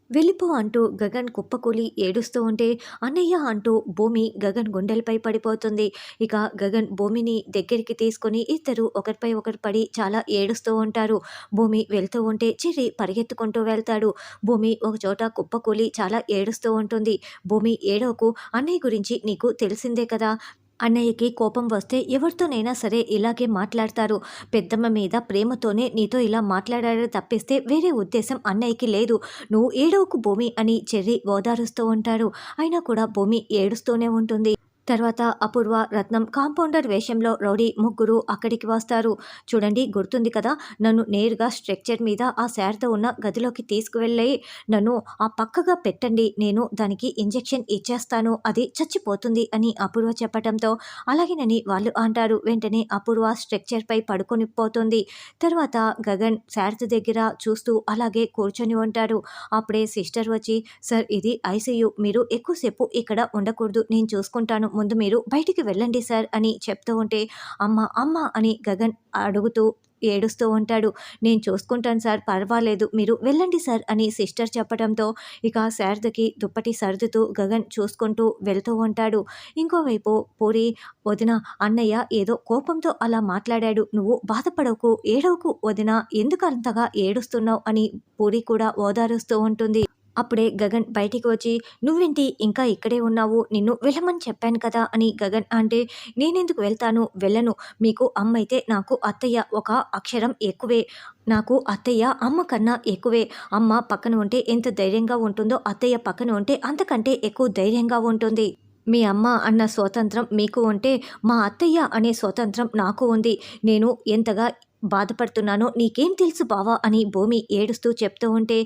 వెళ్ళిపో అంటూ గగన్ కుప్పకూలి ఏడుస్తూ ఉంటే, అన్నయ్య అంటూ భూమి గగన్ గుండెలపై పడిపోతుంది. ఇక గగన్ భూమిని దగ్గరికి తీసుకొని ఇద్దరు ఒకరిపై ఒకరు పడి చాలా ఏడుస్తూ ఉంటారు. భూమి వెళ్తూ ఉంటే చిర్రి పరిగెత్తుకుంటూ వెళ్తాడు. భూమి ఒకచోట కుప్పకూలి చాలా ఏడుస్తూ ఉంటుంది. భూమి ఏడవకు, అన్నయ్య గురించి నీకు తెలిసిందే కదా! అన్నయ్యకి కోపం వస్తే ఎవరితోనైనా సరే ఇలాగే మాట్లాడతారు. పెద్దమ్మ మీద ప్రేమతోనే నీతో ఇలా మాట్లాడాడే తప్పిస్తే వేరే ఉద్దేశం అన్నయ్యకి లేదు. నువ్వు ఏడవకు భూమి అని చెర్రి ఓదారుస్తూ ఉంటాడు. అయినా కూడా భూమి ఏడుస్తూనే ఉంటుంది. తర్వాత అపూర్వ, రత్నం కాంపౌండర్ వేషంలో రౌడీ ముగ్గురు అక్కడికి వస్తారు. చూడండి, గుర్తుంది కదా, నన్ను నేరుగా స్ట్రెక్చర్ మీద ఆ శారద ఉన్న గదిలోకి తీసుకువెళ్ళి నన్ను ఆ పక్కగా పెట్టండి, నేను దానికి ఇంజెక్షన్ ఇచ్చేస్తాను, అది చచ్చిపోతుంది అని అపూర్వ చెప్పటంతో అలాగేనని వాళ్ళు అంటారు. వెంటనే అపూర్వ స్ట్రెక్చర్పై పడుకొని పోతుంది. తర్వాత గగన్ శారద దగ్గర చూస్తూ అలాగే కూర్చొని ఉంటాడు. అప్పుడే సిస్టర్ వచ్చి, సార్ ఇది ఐసీయూ, మీరు ఎక్కువసేపు ఇక్కడ ఉండకూడదు, నేను చూసుకుంటాను, ముందు మీరు బయటికి వెళ్ళండి సార్ అని చెప్తూ ఉంటే, అమ్మ అమ్మ అని గగన్ అడుగుతూ ఏడుస్తూ ఉంటాడు. నేను చూసుకుంటాను సార్, పర్వాలేదు, మీరు వెళ్ళండి సార్ అని సిస్టర్ చెప్పడంతో ఇక శారదకి దుప్పటి సర్దుతూ గగన్ చూసుకుంటూ వెళ్తూ ఉంటాడు. ఇంకోవైపు పూరి, వదిన, అన్నయ్య ఏదో కోపంతో అలా మాట్లాడాడు, నువ్వు బాధపడకు, ఏడవకు వదిన, ఎందుకు అంతగా ఏడుస్తున్నావు అని పూరి కూడా ఓదారుస్తూ ఉంటుంది. అప్పుడే గగన్ బయటికి వచ్చి, నువ్వేంటి ఇంకా ఇక్కడే ఉన్నావు, నిన్ను వెళ్ళమని చెప్పాను కదా అని గగన్ అంటే, నేనెందుకు వెళ్తాను, వెళ్ళను, మీకు అమ్మైతే నాకు అత్తయ్య ఒక అక్షరం ఎక్కువే, నాకు అత్తయ్య అమ్మ కన్నా ఎక్కువే, అమ్మ పక్కన ఉంటే ఎంత ధైర్యంగా ఉంటుందో అత్తయ్య పక్కన ఉంటే అంతకంటే ఎక్కువ ధైర్యంగా ఉంటుంది. మీ అమ్మ అన్న స్వాతంత్రం మీకు ఉంటే మా అత్తయ్య అనే స్వాతంత్రం నాకు ఉంది. నేను ఎంతగా బాధపడుతున్నానో నీకేం తెలుసు బావా అని భూమి ఏడుస్తూ చెప్తూ ఉంటే,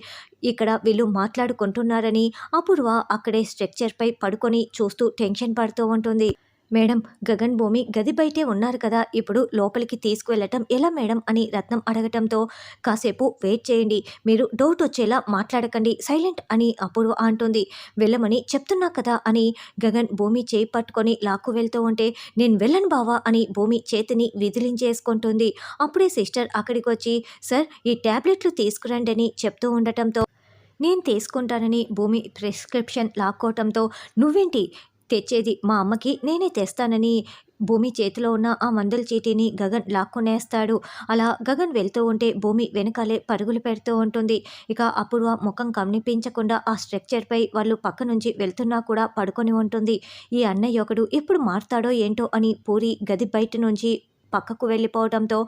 ఇక్కడ వీళ్ళు మాట్లాడుకుంటున్నారని అపూర్వ అక్కడే స్ట్రెక్చర్పై పడుకొని చూస్తూ టెన్షన్ పడుతూ ఉంటుంది. మేడం, గగన్ భూమి గది బయటే ఉన్నారు కదా, ఇప్పుడు లోపలికి తీసుకువెళ్ళటం ఎలా మేడం అని రత్నం అడగటంతో, కాసేపు వెయిట్ చేయండి, మీరు డౌట్ వచ్చేలా మాట్లాడకండి, సైలెంట్ అని అపూర్వ అంటుంది. వెళ్ళమని చెప్తున్నా కదా అని గగన్ భూమి చేయి పట్టుకొని లాక్కు వెళ్తూ ఉంటే, నేను వెళ్ళను బావా అని భూమి చేతిని విదిలించేసుకుంటుంది. అప్పుడే సిస్టర్ అక్కడికి వచ్చి, సార్ ఈ ట్యాబ్లెట్లు తీసుకురండి అని చెప్తూ ఉండటంతో, నేను తీసుకుంటానని భూమి ప్రిస్క్రిప్షన్ లాక్కోవటంతో, నువ్వేంటి తెచ్చేది, మా అమ్మకి నేనే తెస్తానని భూమి చేతిలో ఉన్న ఆ మందుల చీటీని గగన్ లాక్కునేస్తాడు. అలా గగన్ వెళ్తూ ఉంటే భూమి వెనకాలే పరుగులు పెడుతూ ఉంటుంది. ఇక అపూర్వ ముఖం కనిపించకుండా ఆ స్ట్రక్చర్పై వాళ్ళు పక్క నుంచి వెళ్తున్నా కూడా పడుకొని ఉంటుంది. ఈ అన్నయ్య ఒకడు ఎప్పుడు మారుతాడో ఏంటో అని పూరి గది బయట నుంచి పక్కకు వెళ్ళిపోవడంతో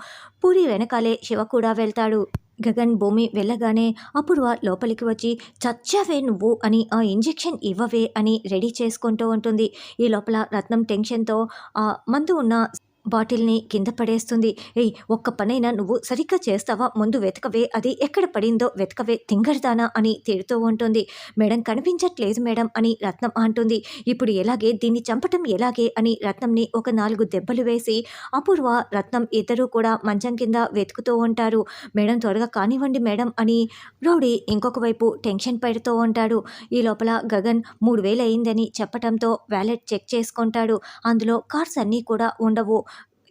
పూరి వెనకాలే శివ కూడా వెళ్తాడు. గగన్ భూమి వెళ్ళగానే అపూర్వ లోపలికి వచ్చి, చచ్చావే నువ్వు అని ఆ ఇంజెక్షన్ ఇవ్వవే అని రెడీ చేసుకుంటూ ఉంటుంది. ఈ లోపల రత్నం టెన్షన్తో ఆ మందు ఉన్న బాటిల్ని కింద పడేస్తుంది. ఏయ్, ఒక్క పనైనా నువ్వు సరిగ్గా చేస్తావా, ముందు వెతకవే, అది ఎక్కడ పడిందో వెతకవే తింగరదానా అని తిడుతూ ఉంటుంది. మేడం కనిపించట్లేదు మేడం అని రత్నం అంటుంది. ఇప్పుడు ఎలాగే, దీన్ని చంపటం ఎలాగే అని రత్నంని ఒక 4 దెబ్బలు వేసి అపూర్వ, రత్నం ఇద్దరూ కూడా మంచం కింద వెతుకుతూ ఉంటారు. మేడం త్వరగా కానివ్వండి మేడం అని రౌడీ ఇంకొక వైపు టెన్షన్ పెడుతూ ఉంటాడు. ఈ లోపల గగన్ 3000 అయిందని చెప్పటంతో వ్యాలెట్ చెక్ చేసుకుంటాడు. అందులో కార్డ్స్ అన్నీ కూడా ఉండవు.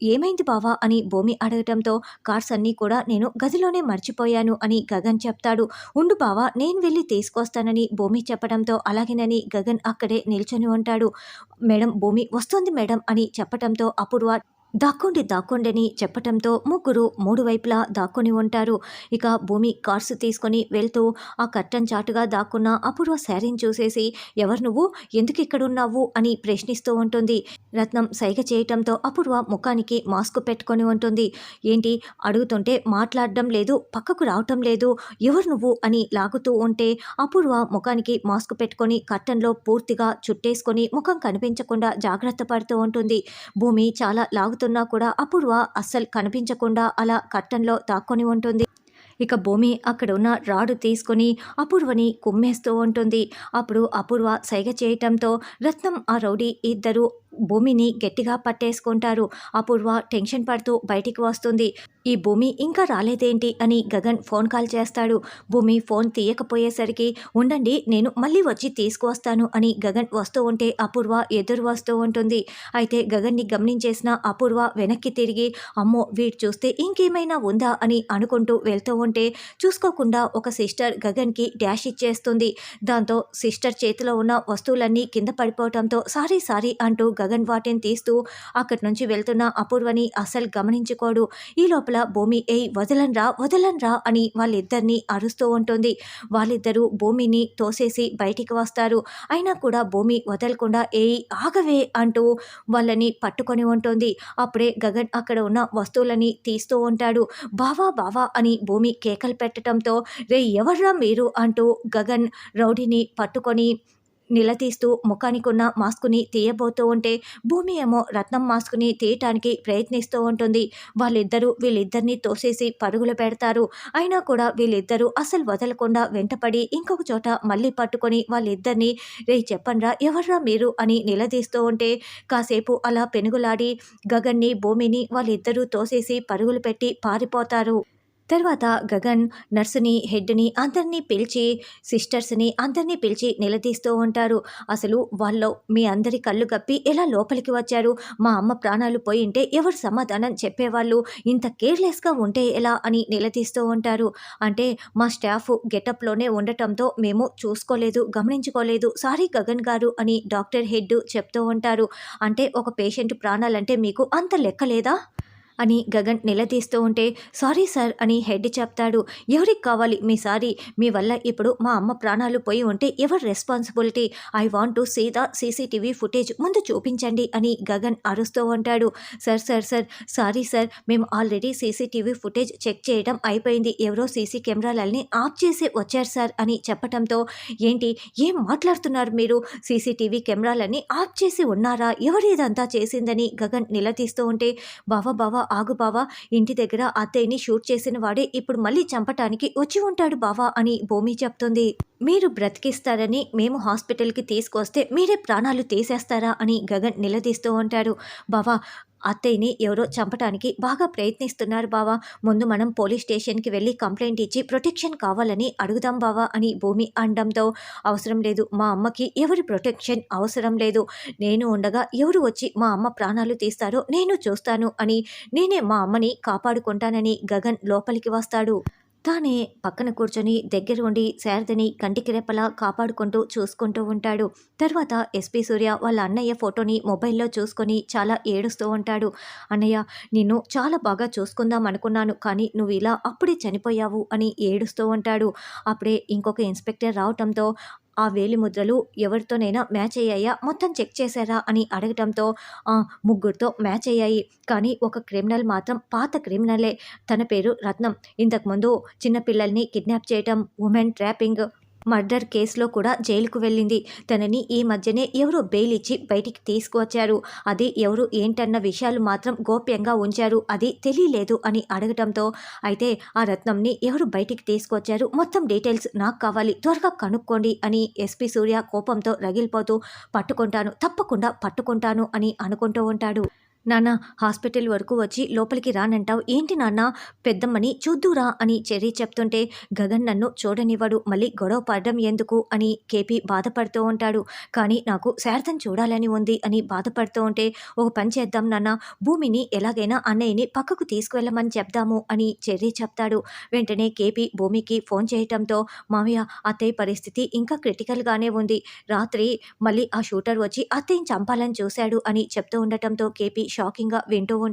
ఏమైంది బావా అని భూమి అడగటంతో, కార్డ్స్ అన్నీ కూడా నేను గదిలోనే మర్చిపోయాను అని గగన్ చెప్తాడు. ఉండు బావా, నేను వెళ్ళి తీసుకొస్తానని భూమి చెప్పడంతో అలాగేనని గగన్ అక్కడే నిల్చొని ఉంటాడు. మేడం భూమి వస్తుంది మేడం అని చెప్పటంతో అపూర్వ, దాక్కోండి దాక్కోండి అని చెప్పటంతో ముగ్గురు 3 వైపులా దాక్కుని ఉంటారు. ఇక భూమి కార్డ్స్ తీసుకొని వెళ్తూ ఆ కర్టన్ చాటుగా దాక్కున్న అపూర్వ శారీని చూసేసి, ఎవరు నువ్వు, ఎందుకు ఇక్కడున్నావు అని ప్రశ్నిస్తూ ఉంటుంది. రత్నం సైగ చేయటంతో అపూర్వ ముఖానికి మాస్క్ పెట్టుకొని ఉంటుంది. ఏంటి అడుగుతుంటే మాట్లాడడం లేదు, పక్కకు రావటం లేదు, ఎవరు నువ్వు అని లాగుతూ ఉంటే అపూర్వ ముఖానికి మాస్క్ పెట్టుకొని కర్టన్లో పూర్తిగా చుట్టేసుకొని ముఖం కనిపించకుండా జాగ్రత్త పడుతూ ఉంటుంది. భూమి చాలా లాగుతున్నా కూడా అపూర్వ అస్సలు కనిపించకుండా అలా కర్టన్లో దాక్కొని ఉంటుంది. ఇక భూమి అక్కడ ఉన్న రాడు తీసుకొని అపూర్వని కుమ్మేస్తూ ఉంటుంది. అప్పుడు అపూర్వ సైగ చేయటంతో రత్నం, ఆ రౌడీ ఇద్దరు భూమిని గట్టిగా పట్టేసుకుంటారు. అపూర్వ టెన్షన్ పడుతూ బయటికి వస్తుంది. ఈ భూమి ఇంకా రాలేదేంటి అని గగన్ ఫోన్ కాల్ చేస్తాడు. భూమి ఫోన్ తీయకపోయేసరికి ఉండండి నేను మళ్ళీ వచ్చి తీసుకువస్తాను అని గగన్ వస్తూ ఉంటే అపూర్వ ఎదురు వస్తూ ఉంటుంది. అయితే గగన్ని గమనించేసిన అపూర్వ వెనక్కి తిరిగి అమ్మో వీడు చూస్తే ఇంకేమైనా ఉందా అని అనుకుంటూ వెళ్తూ ఉంటే చూసుకోకుండా ఒక సిస్టర్ గగన్కి డాష్ ఇచ్చేస్తుంది. దాంతో సిస్టర్ చేతిలో ఉన్న వస్తువులన్నీ కింద పడిపోవటంతో సారీ సారీ అంటూ గగన్ వాటిని తీస్తూ అక్కడి నుంచి వెళ్తున్న అపూర్వని అస్సలు గమనించుకోడు. ఈ లోపల భూమి ఏయ్ వదలన్రా వదలన్రా అని వాళ్ళిద్దరిని అరుస్తూ ఉంటుంది. వాళ్ళిద్దరూ భూమిని తోసేసి బయటికి వస్తారు. అయినా కూడా భూమి వదలకుండా ఏయ్ ఆగవే అంటూ వాళ్ళని పట్టుకొని ఉంటుంది. అప్పుడే గగన్ అక్కడ ఉన్న వస్తువులని తీస్తూ ఉంటాడు. బావా బావా అని భూమి కేకలు పెట్టడంతో రే ఎవర్రా మీరు అంటూ గగన్ రౌడీని పట్టుకొని నిలదీస్తూ ముఖానికున్న మాస్కుని తీయబోతూ ఉంటే భూమి ఏమో రత్నం మాస్కుని తీయటానికి ప్రయత్నిస్తూ ఉంటుంది. వీళ్ళిద్దరిని తోసేసి పరుగులు పెడతారు. అయినా కూడా వీళ్ళిద్దరూ అసలు వదలకుండా వెంటపడి ఇంకొక చోట మళ్ళీ పట్టుకొని వాళ్ళిద్దరిని రే చెప్పండ్రా ఎవర్రా మీరు అని నిలదీస్తూ ఉంటే కాసేపు అలా పెనుగులాడి గగన్ని భూమిని వాళ్ళిద్దరూ తోసేసి పరుగులు పెట్టి పారిపోతారు. తర్వాత గగన్ నర్సుని హెడ్ని అందరినీ పిలిచి సిస్టర్స్ని అందరినీ పిలిచి నిలదీస్తూ ఉంటారు. అసలు వాళ్ళు మీ అందరి కళ్ళు కప్పి ఎలా లోపలికి వచ్చారు? మా అమ్మ ప్రాణాలు పోయింటే ఎవరు సమాధానం చెప్పేవాళ్ళు? ఇంత కేర్లెస్గా ఉంటే ఎలా అని నిలదీస్తూ ఉంటారు. అంటే మా స్టాఫ్ గెటప్లోనే ఉండటంతో మేము చూసుకోలేదు గమనించుకోలేదు సారీ గగన్ గారు అని డాక్టర్ హెడ్ చెప్తూ ఉంటారు. అంటే ఒక పేషెంట్ ప్రాణాలంటే మీకు అంత లెక్కలేదా అని గగన్ నిలదీస్తూ ఉంటే సారీ సార్ అని హెడ్ చెప్తాడు. ఎవరికి కావాలి మీ సారీ? మీ వల్ల ఇప్పుడు మా అమ్మ ప్రాణాలు పోయి ఉంటే ఎవరు responsibility? I want to see the CCTV footage ముందు చూపించండి అని గగన్ అరుస్తూ ఉంటాడు. Sir sir sir sorry sir మేము ఆల్రెడీ సీసీటీవీ ఫుటేజ్ చెక్ చేయడం అయిపోయింది. ఎవరో సీసీ కెమెరాలని ఆఫ్ చేసి వచ్చారు సార్ అని చెప్పటంతో ఏంటి ఏం మాట్లాడుతున్నారు మీరు? సీసీటీవీ కెమెరాలని ఆఫ్ చేసి ఉన్నారా? ఎవరు ఇదంతా చేసిందని గగన్ నిలదీస్తూ ఉంటే బావా బావా ఆగు బావా ఇంటి దగ్గర అత్తయ్యని షూట్ చేసిన వాడే ఇప్పుడు మళ్ళీ చంపటానికి వచ్చి ఉంటాడు బావా అని భూమి చెప్తుంది. మీరు బ్రతికిస్తారని మేము హాస్పిటల్కి తీసుకొస్తే మీరే ప్రాణాలు తీసేస్తారా అని గగన్ నిలదీస్తూ ఉంటాడు. బావా అత్తయ్యని ఎవరో చంపటానికి బాగా ప్రయత్నిస్తున్నారు బావా ముందు మనం పోలీస్ స్టేషన్కి వెళ్ళి కంప్లైంట్ ఇచ్చి ప్రొటెక్షన్ కావాలని అడుగుదాం బావా అని భూమి అనడంతో అవసరం లేదు మా అమ్మకి ఎవరి ప్రొటెక్షన్ అవసరం లేదు. నేను ఉండగా ఎవరు వచ్చి మా అమ్మ ప్రాణాలు తీస్తారో నేను చూస్తాను అని నేనే మా అమ్మని కాపాడుకుంటానని గగన్ లోపలికి వస్తాడు. తానే పక్కన కూర్చొని దగ్గర ఉండి శారదని కంటికి రెప్పలా కాపాడుకుంటూ చూసుకుంటూ ఉంటాడు. తర్వాత ఎస్పీ సూర్య వాళ్ళ అన్నయ్య ఫోటోని మొబైల్లో చూసుకొని చాలా ఏడుస్తూ ఉంటాడు. అన్నయ్య నిన్ను చాలా బాగా చూసుకుందాం అనుకున్నాను కానీ నువ్వు ఇలా అప్పుడే చనిపోయావు అని ఏడుస్తూ ఉంటాడు. అప్పుడే ఇంకొక ఇన్స్పెక్టర్ రావటంతో ఆ వేలిముద్రలు ఎవరితోనైనా మ్యాచ్ అయ్యాయా మొత్తం చెక్ చేశారా అని అడగటంతో ముగ్గురితో మ్యాచ్ అయ్యాయి కానీ ఒక క్రిమినల్ మాత్రం పాత క్రిమినలే. తన పేరు రత్నం. ఇంతకుముందు చిన్నపిల్లల్ని కిడ్నాప్ చేయటం ఉమెన్ ట్రాపింగ్ మర్డర్ కేసులో కూడా జైలుకు వెళ్ళింది. తనని ఈ మధ్యనే ఎవరో బెయిల్ ఇచ్చి బయటికి తీసుకువచ్చారు. అది ఎవరు ఏంటన్న విషయాలు మాత్రం గోప్యంగా ఉంచారు. అది తెలియలేదు అని అడగటంతో అయితే ఆ రత్నంని ఎవరు బయటికి తీసుకొచ్చారు మొత్తం డీటెయిల్స్ నాకు కావాలి త్వరగా కనుక్కోండి అని ఎస్పీ సూర్య కోపంతో రగిలిపోతూ పట్టుకుంటాను తప్పకుండా పట్టుకుంటాను అని అనుకుంటూ ఉంటాడు. నాన్న హాస్పిటల్ వరకు వచ్చి లోపలికి రానంటావు ఏంటి నాన్న? పెద్దమ్మని చూద్దురా అని చెర్రీ చెప్తుంటే గగన్ నన్ను చూడనివ్వడు మళ్ళీ గొడవ పడడం ఎందుకు అని కేపీ బాధపడుతూ ఉంటాడు. కానీ నాకు శారదం చూడాలని ఉంది అని బాధపడుతూ ఉంటే ఒక పని చేద్దాం నాన్న భూమిని ఎలాగైనా అన్నయ్యని పక్కకు తీసుకువెళ్ళమని చెప్దాము అని చెర్రీ చెప్తాడు. వెంటనే కేపీ భూమికి ఫోన్ చేయటంతో మామయ్య అత్తయ్య పరిస్థితి ఇంకా క్రిటికల్గానే ఉంది. రాత్రి మళ్ళీ ఆ షూటర్ వచ్చి అత్తయ్యని చంపాలని చూశాడు అని చెప్తూ ఉండటంతో కేపీ షాకింగ్గా వింటూ ఉంటాడు.